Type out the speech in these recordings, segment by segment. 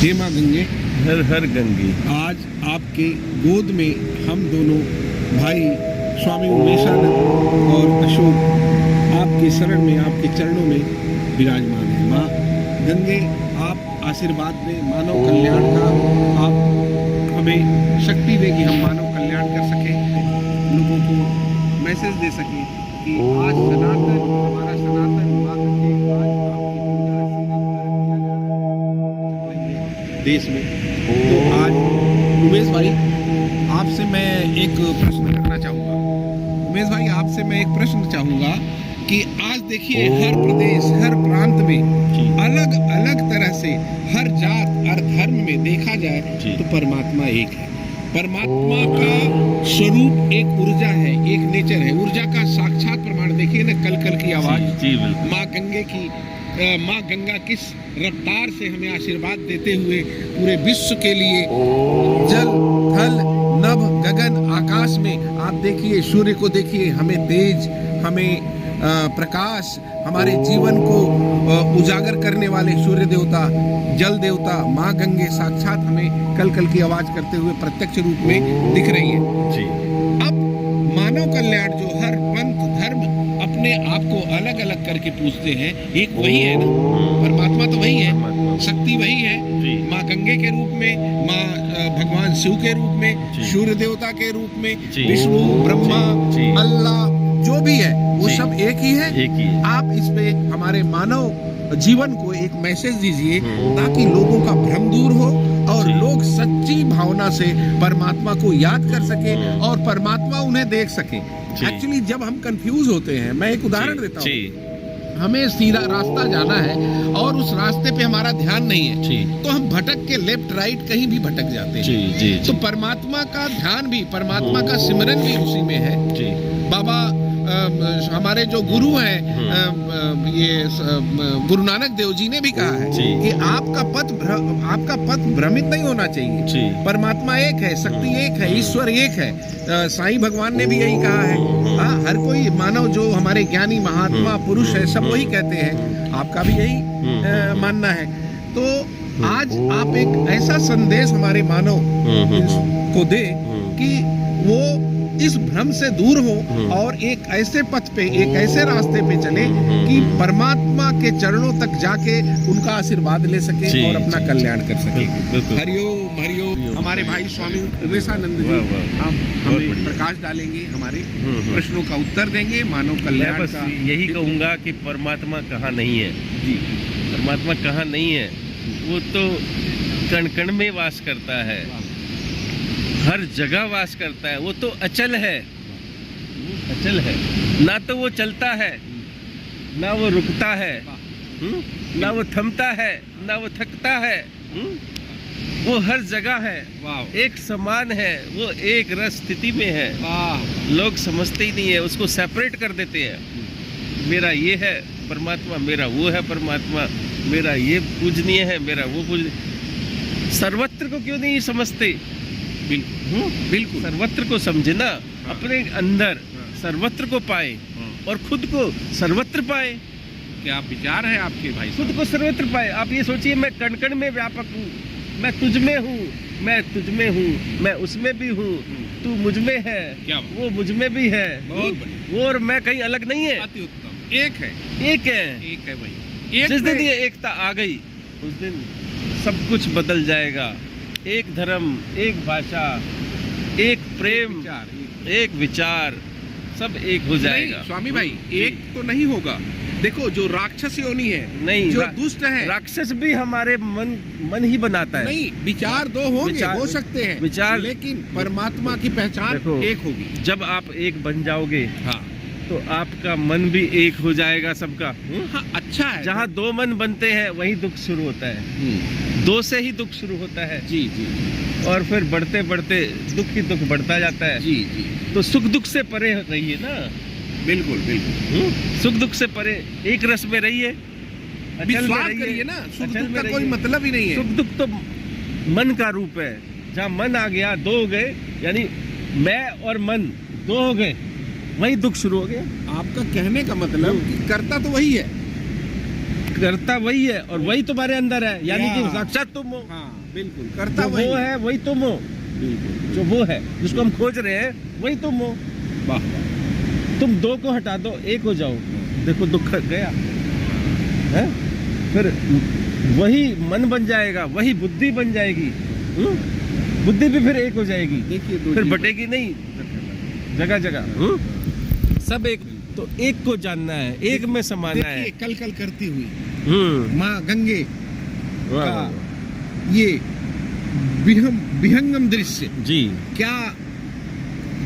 हे माँ गंगे, हर हर गंगे। आज आपके गोद में हम दोनों भाई स्वामी उमेशानंद और अशोक आपके शरण में, आपके चरणों में विराजमान हैं। माँ गंगे, आप आशीर्वाद दें मानव कल्याण का, आप हमें शक्ति दें कि हम मानव कल्याण कर सकें, लोगों को मैसेज दे सकें कि आज सनातन, हमारा सनातन माँ गंगे आज आपकी पूजा देश में। तो आज उमेश भाई, आपसे मैं एक प्रश्न करना चाहूँगा। उमेश भाई, आपसे मैं एक प्रश्न चाहूँगा कि आज देखिए हर प्रदेश, हर प्रांत में अलग अलग तरह से हर जात और धर्म में देखा जाए तो परमात्मा एक है। परमात्मा का स्वरूप एक ऊर्जा है, एक नेचर है। ऊर्जा का साक्षात प्रमाण देखिए ना, कल कल की आवाज माँ गंगे की, माँ गंगा किस रफ्तार से हमें आशीर्वाद देते हुए पूरे विश्व के लिए जल थल नभ गगन आकाश में, आप देखिए सूर्य को देखिए, हमें तेज, हमें प्रकाश, हमारे जीवन को उजागर करने वाले सूर्य देवता, जल देवता माँ गंगे साक्षात हमें कल कल की आवाज करते हुए प्रत्यक्ष रूप में दिख रही है जी। अब मानव कल्याण जो हर पंथ धर्म अपने आप को अलग अलग करके पूछते हैं, एक वही है ना, परमात्मा तो वही है, शक्ति वही है, माँ गंगे के रूप में, माँ भगवान शिव के रूप में, सूर्य देवता के रूप में, विष्णु ब्रह्मा अल्लाह जो भी है वो सब एक ही है। आप इस पे हमारे मानव जीवन को एक मैसेज दीजिए ताकि लोगों का भ्रम दूर हो और लोग सच्ची भावना से परमात्मा को याद कर सके और परमात्मा उन्हें देख सके। एक्चुअली जब हम कंफ्यूज होते हैं, मैं एक उदाहरण देता हूँ, हमें सीधा रास्ता जाना है और उस रास्ते पे हमारा ध्यान नहीं है तो हम भटक के लेफ्ट राइट कहीं भी भटक जाते हैं। तो परमात्मा का ध्यान भी, परमात्मा का सिमरन भी उसी में है। बाबा हमारे जो गुरु हैं, ये गुरु नानक देव जी ने भी कहा है कि आपका पथ भ्रमित नहीं होना चाहिए। परमात्मा एक है, शक्ति एक है, ईश्वर एक है। साईं भगवान ने भी यही कहा है। हाँ, हर कोई मानव जो हमारे ज्ञानी महात्मा पुरुष है सब वही कहते हैं, आपका भी यही मानना है। तो आज आप एक ऐसा संदेश हमारे मानव को दे कि वो इस भ्रम से दूर हो और एक ऐसे पथ पे, एक ऐसे रास्ते पे चले कि परमात्मा के चरणों तक जाके उनका आशीर्वाद ले सके और अपना कल्याण कर सके। हरिओम हरिओम। हमारे भाई स्वामी उमेशानंद जी हम प्रकाश डालेंगे, हमारे प्रश्नों का उत्तर देंगे, मानव कल्याण का। यही कहूँगा कि परमात्मा कहाँ नहीं है जी, परमात्मा कहाँ नहीं है, वो तो कण कण में वास करता है, हर जगह वास करता है। वो तो अचल है, वो अचल है, ना तो वो चलता है, ना वो रुकता है, ना वो थमता है, ना वो थकता है। वो हर जगह है, एक समान है, वो एक रस स्थिति में है। लोग समझते ही नहीं है, उसको सेपरेट कर देते हैं। मेरा ये है परमात्मा, मेरा वो है परमात्मा, मेरा ये पूजनीय है, मेरा वो पूजनीय। सर्वत्र को क्यों नहीं समझते? बिल्कुल सर्वत्र को समझे ना, अपने अंदर सर्वत्र को पाए और खुद को सर्वत्र पाए। क्या विचार है आपके भाई? खुद को सर्वत्र पाए। आप ये सोचिए, मैं कण कण में व्यापक हूँ, मैं तुझ में हूँ, मैं तुझ में हूँ, मैं उसमें भी हूँ, तू मुझ में है, क्या वो मुझ में भी है, वो और मैं कहीं अलग नहीं है, एक है, एक है, एक है भाई। जिस दिन ये एकता आ गई उस दिन सब कुछ बदल जाएगा। एक धर्म, एक भाषा, एक प्रेम, एक विचार, सब एक हो जाएगा। स्वामी भाई, एक तो नहीं होगा। देखो, जो राक्षस योनि है, नहीं, जो दुष्ट है, राक्षस भी हमारे मन ही बनाता है। नहीं, विचार दो होंगे, हो सकते हैं विचार, लेकिन परमात्मा की पहचान एक होगी। जब आप एक बन जाओगे, हाँ, तो आपका मन भी एक हो जाएगा सबका। हाँ, अच्छा है। जहाँ दो मन बनते हैं वही दुख शुरू होता है, दो से ही दुख शुरू होता है जी। और फिर बढ़ते बढ़ते दुख ही दुख बढ़ता जाता है जी। तो सुख दुख से परे रहिए ना। बिल्कुल। सुख दुख से परे एक रस में रहिए, विश्वास करिए ना, सुख दुख का कोई मतलब ही नहीं है। सुख दुख तो मन का रूप है। जहाँ मन आ गया, दो हो गए, यानी मैं और मन दो हो गए, वही दुख शुरू हो गया। आपका कहने का मतलब कि करता तो वही है, करता वही है और वही तुम्हारे अंदर है, यानी कि या। साक्षात तुम हो। हाँ बिल्कुल, करता जो वही वो है वही तुम हो, बिल्कुल। जो वो है जिसको हम खोज रहे हैं वही तुम हो। वाह वाह। तुम दो को हटा दो, एक हो जाओ, देखो दुख गया है। फिर वही मन बन जाएगा, वही बुद्धि बन जाएगी। बुद्धि भी फिर एक हो जाएगी, देखिए फिर बटेगी नहीं जगह जगह। सब एक, तो एक को जानना है, एक में समाना है। देखिए कल कल करती हुई माँ गंगे वाह, का वाह, ये विहंगम दृश्य, जी। क्या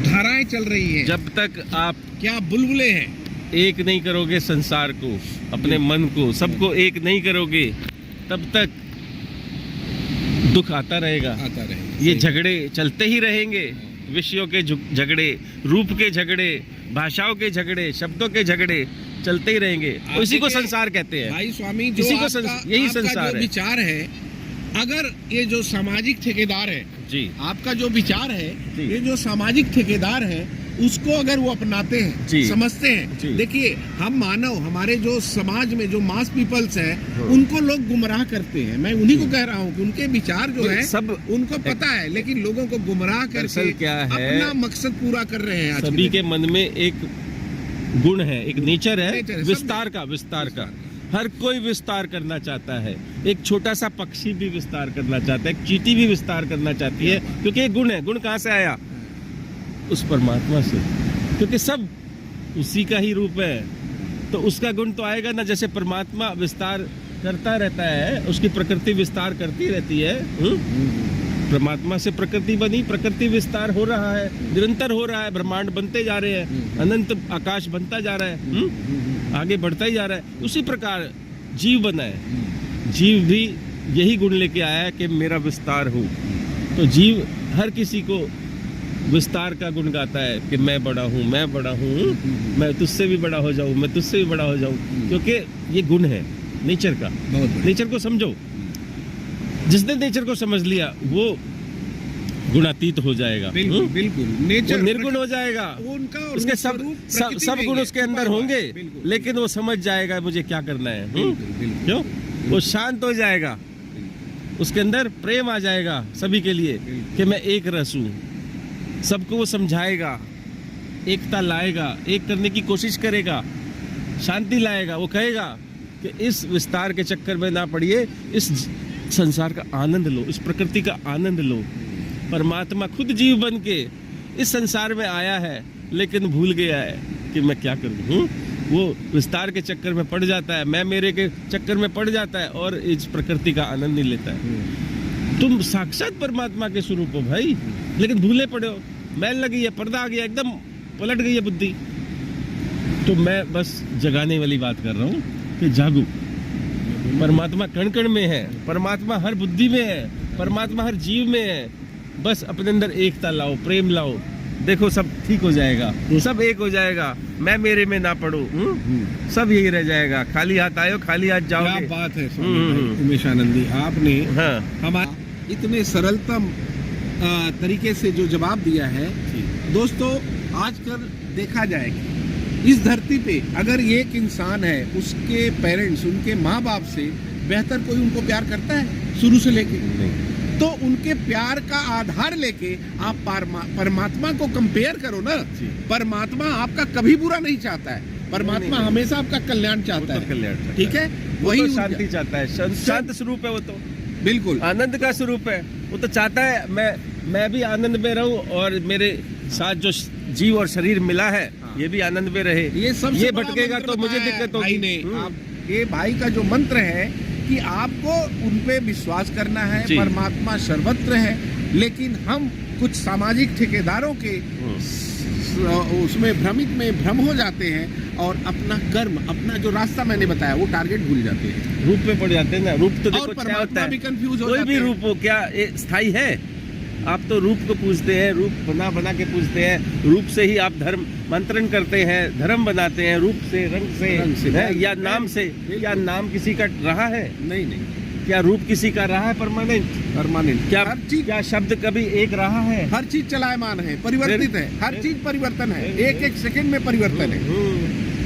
धाराएं चल रही हैं, जब तक आप क्या बुलबुले हैं, एक नहीं करोगे संसार को, अपने मन को, सबको एक नहीं करोगे, तब तक दुख आता रहेगा। आता रहे। ये झगड़े चलते ही रहेंगे, विषयों के झगड़े, रूप के झगड़े, भाषाओं के झगड़े, शब्दों के झगड़े चलते ही रहेंगे। आप इसी को देखिए, संसार कहते हैं। भाई स्वामी, जो इसी को यही आपका संसार जो है। विचार है, अगर ये जो सामाजिक ठेकेदार है, जी आपका जो विचार है, जी। ये जो सामाजिक ठेकेदार है, उसको अगर वो अपनाते हैं, जी। समझते हैं, जी। देखिए हम मानव, हमारे जो समाज में जो मास पीपल्स हैं, हाँ। उनको लोग गुमराह करते हैं। मैं उन्हीं को कह रहा हूँ कि उनके विचार जो है सब उनको पता है, लेकिन लोगों को गुमराह दरअसल करके क्या है, अपना मकसद पूरा कर रहे हैं। आज सभी के के मन में एक गुण है, एक नेचर है, नेचर है, विस्तार का, विस्तार का। हर कोई विस्तार करना चाहता है। एक छोटा सा पक्षी भी विस्तार करना चाहता है, एक चींटी भी विस्तार करना चाहती है, क्योंकि एक गुण है। गुण कहाँ से आया? उस परमात्मा से, क्योंकि सब उसी का ही रूप है, तो उसका गुण तो आएगा ना। जैसे परमात्मा विस्तार करता रहता है, उसकी प्रकृति विस्तार करती रहती है। परमात्मा से प्रकृति बनी, प्रकृति विस्तार हो रहा है, निरंतर हो रहा है, ब्रह्मांड बनते जा रहे हैं, अनंत आकाश बनता जा रहा है, आगे बढ़ता ही जा रहा है। उसी प्रकार जीव बना है, जीव भी यही गुण लेके आया है कि मेरा विस्तार हो। तो जीव हर किसी को विस्तार का गुण गाता है कि मैं बड़ा हूँ, मैं बड़ा हूँ, मैं तुझसे भी बड़ा हो जाऊँ, मैं तुझसे भी बड़ा हो जाऊँ, क्योंकि ये गुण है नेचर का। बहुत बढ़िया। नेचर को समझो, जिसने नेचर को समझ लिया वो गुणातीत हो जाएगा। बिल्कुल बिल्कुल, वो नेचर निर्गुण हो जाएगा। उनका और उसके रूप सब स्वरूप सब प्रकृति सब में गुण ही उसके है, अंदर छुपा हुआ होंगे, है। बिल्कुल, लेकिन वो समझ जाएगा मुझे क्या करना है। बिल्कुल, बिल्कुल। क्यों? वो शांत हो जाएगा, उसके अंदर प्रेम आ जाएगा सभी के लिए कि मैं एक रस हूँ। सबको वो समझाएगा, एकता लाएगा, एक करने की कोशिश करेगा, शांति लाएगा। वो कहेगा कि इस विस्तार के चक्कर में ना पड़िए, इस संसार का आनंद लो, इस प्रकृति का आनंद लो। परमात्मा खुद जीव बन के इस संसार में आया है, लेकिन भूल गया है कि मैं क्या करूँ। वो विस्तार के चक्कर में पड़ जाता है, मैं मेरे के चक्कर में पड़ जाता है और इस प्रकृति का आनंद नहीं लेता है। तुम साक्षात परमात्मा के स्वरूप हो भाई, लेकिन भूले पड़े हो, मैल लगी है, पर्दा आ गया, एकदम पलट गई है बुद्धि। तो मैं बस जगाने वाली बात कर रहा हूँ कि जागो। परमात्मा कण कण में है, परमात्मा हर बुद्धि में है, परमात्मा हर जीव में है। बस अपने अंदर एकता लाओ, प्रेम लाओ, देखो सब ठीक हो जाएगा, सब एक हो जाएगा। मैं मेरे में ना पड़ो, सब यही रह जाएगा। खाली हाथ आयो, खाली हाथ क्या जाओगे। बात है स्वामी भाई उमेश आनंदी, आपने हाँ हमारे इतने सरलतम तरीके से जो जवाब दिया है। दोस्तों, आजकल देखा जाए कि इस धरती पे अगर एक इंसान है, उसके पेरेंट्स, उनके माँ बाप से बेहतर कोई उनको प्यार करता है शुरू से लेके? तो उनके प्यार का आधार लेके आप परमात्मा को कंपेयर करो ना। परमात्मा आपका कभी बुरा नहीं चाहता है, परमात्मा हमेशा आपका कल्याण चाहता है। कल्याण, ठीक है, वही वही शांति चाहता है। शांत स्वरूप है वो, तो बिल्कुल आनंद का स्वरूप है। वो तो चाहता है मैं भी आनंद में रहूं और मेरे साथ जो जीव और शरीर मिला है ये भी आनंद में रहे। ये सब ये भटकेगा तो मुझे दिक्कत होगी। भाई ने आप ये भाई का जो मंत्र है कि आपको उन पे विश्वास करना है, जी। परमात्मा सर्वत्र है, लेकिन हम कुछ सामाजिक ठेकेदारों के उसमें भ्रम हो जाते हैं और अपना कर्म, अपना जो रास्ता मैंने बताया वो टारगेट भूल जाते हैं, रूप में पड़ जाते हैं ना। रूप तो देखो और क्या परमात्मा होता है, भी कंफ्यूज हो कोई जाते भी हैं। रूप हो, क्या ये स्थायी है? आप तो रूप को पूजते हैं, रूप बना के पूजते हैं, रूप से ही आप धर्म मंत्रण करते हैं, धर्म बनाते हैं, रूप से, रंग से, है, या नाम से। क्या नाम किसी का रहा है? नहीं, क्या रूप किसी का रहा है परमानेंट? क्या हर चीज, क्या शब्द कभी एक रहा है? हर चीज चलायमान है, परिवर्तित है, हर चीज परिवर्तन है, एक सेकंड में परिवर्तन है।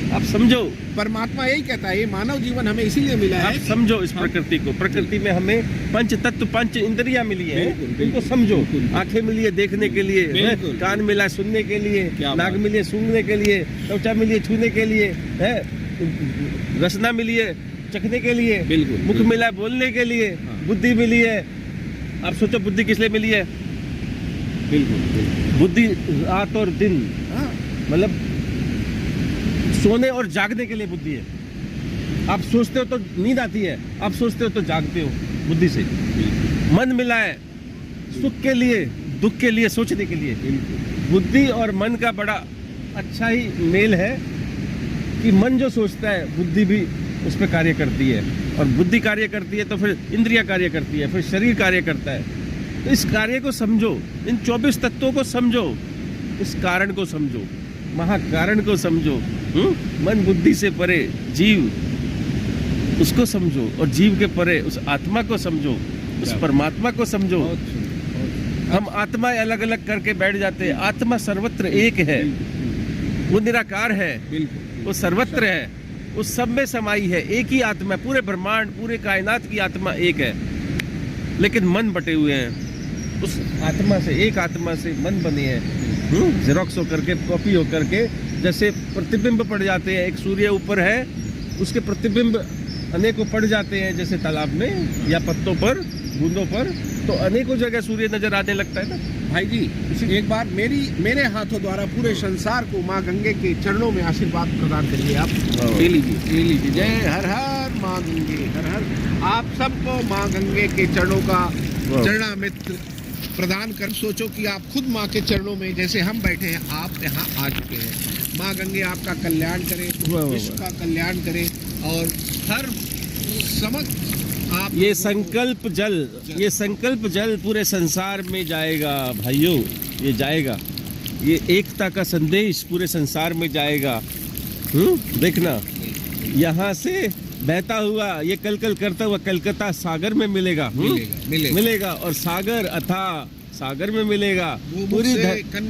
आप समझो, परमात्मा यही कहता है, ये मानव जीवन हमें इसीलिए मिला आप है। समझो इस प्रकृति को। प्रकृति में हमें पंच तत्व, पंच इंद्रियां मिली है, बिल्कुल, इनको समझो। बिल्कुल। आंखें मिली है देखने के लिए, बिल्कुल। कान मिला है सुनने के लिए, क्या नाक बात। मिली है सूंघने के लिए, त्वचा मिली है छूने के लिए, है रसना मिली है चखने के लिए, बिल्कुल, मुख मिला है बोलने के लिए, हाँ। बुद्धि मिली है। आप सोचो बुद्धि किस लिए मिली है? बिल्कुल, बुद्धि रात और दिन, हाँ, मतलब सोने और जागने के लिए बुद्धि है। आप सोचते हो तो नींद आती है, आप सोचते हो तो जागते हो बुद्धि से। मन मिला है सुख के लिए, दुख के लिए, सोचने के लिए। बुद्धि और मन का बड़ा अच्छा ही मेल है कि मन जो सोचता है बुद्धि भी उस पर कार्य करती है, और बुद्धि कार्य करती है तो फिर इंद्रियां कार्य करती है, फिर शरीर कार्य करता है। तो इस कार्य को समझो, इन 24 तत्वों को समझो, इस कारण को समझो, महाकारण को समझो। मन बुद्धि से परे जीव, उसको समझो, और जीव के परे उस आत्मा को समझो, उस परमात्मा को समझो। बहुत सुंदर। हम आत्माएं अलग अलग करके बैठ जाते हैं। आत्मा सर्वत्र एक है, वो निराकार है, बिल्कुल, वो सर्वत्र है, वो सब में समाई है। एक ही आत्मा है, पूरे ब्रह्मांड, पूरे कायनात की आत्मा एक है, लेकिन मन बटे हुए हैं। उस आत्मा से, एक आत्मा से मन बने हैं, जेरोक्स होकर के, कॉपी होकर के, जैसे प्रतिबिंब पड़ जाते हैं। एक सूर्य ऊपर है, उसके प्रतिबिंब अनेकों पड़ जाते हैं, जैसे तालाब में या पत्तों पर, बूंदों पर, तो अनेकों जगह सूर्य नजर आने लगता है ना। भाई जी एक बार मेरे हाथों द्वारा पूरे संसार को माँ गंगे के चरणों में आशीर्वाद प्रदान करिए आप। ले लीजिए। जय हर हर माँ गंगे, हर हर। आप सबको माँ गंगे के चरणों का चरणामृत प्रदान कर। सोचो कि आप खुद माँ के चरणों में, जैसे हम बैठे हैं, आप यहाँ आ चुके हैं। माँ गंगे आपका कल्याण करे, विश्व का कल्याण करे, और हर समस्त आप ये संकल्प जल, ये संकल्प जल पूरे संसार में जाएगा भाइयों, ये जाएगा। ये एकता का संदेश पूरे संसार में जाएगा। देखना, यहाँ से बहता हुआ, ये कल कल करता हुआ कलकत्ता सागर में मिलेगा। मिलेगा, और सागर अथा सागर में मिलेगा, पूरी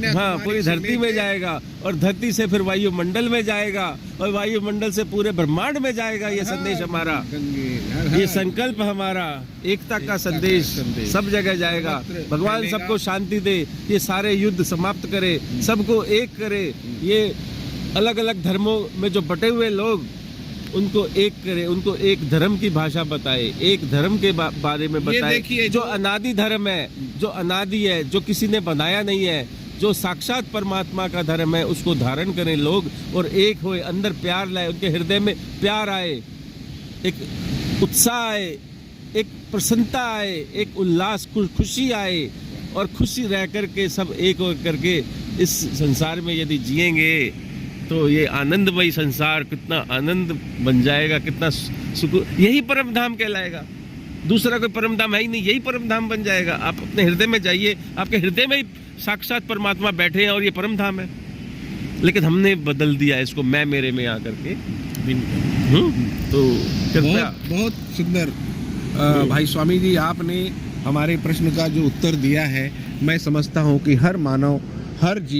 हाँ पूरी धरती में जाएगा, और धरती से फिर वायुमंडल में जाएगा, और वायुमंडल से पूरे ब्रह्मांड में जाएगा। ये संदेश हमारा, ये संकल्प हमारा, एकता का संदेश सब जगह जाएगा। भगवान सबको शांति दे, ये सारे युद्ध समाप्त करे, सबको एक करे। ये अलग अलग धर्मों में जो बटे हुए लोग, उनको एक करे, उनको एक धर्म की भाषा बताए, एक धर्म के बारे में बताए, जो अनादि धर्म है, जो अनादि है, जो किसी ने बनाया नहीं है, जो साक्षात परमात्मा का धर्म है, उसको धारण करें लोग, और एक होए, अंदर प्यार लाए, उनके हृदय में प्यार आए, एक उत्साह आए, एक प्रसन्नता आए, एक उल्लास, खुशी आए, और खुशी रह करके सब एक हो करके इस संसार में यदि जिएंगे तो ये आनंदमयी संसार कितना आनंद बन जाएगा, कितना सुकून। यही परम धाम कहलाएगा, दूसरा कोई परम धाम है ही नहीं, यही परम धाम बन जाएगा। आप अपने हृदय में जाइए, आपके हृदय में ही साक्षात परमात्मा बैठे हैं, और ये परम धाम है। लेकिन हमने बदल दिया इसको मैं मेरे में आकर के। तो बहुत सुंदर भाई स्वामी जी, आपने हमारे प्रश्न का जो उत्तर दिया है, मैं समझता हूँ कि हर मानव, हर जीव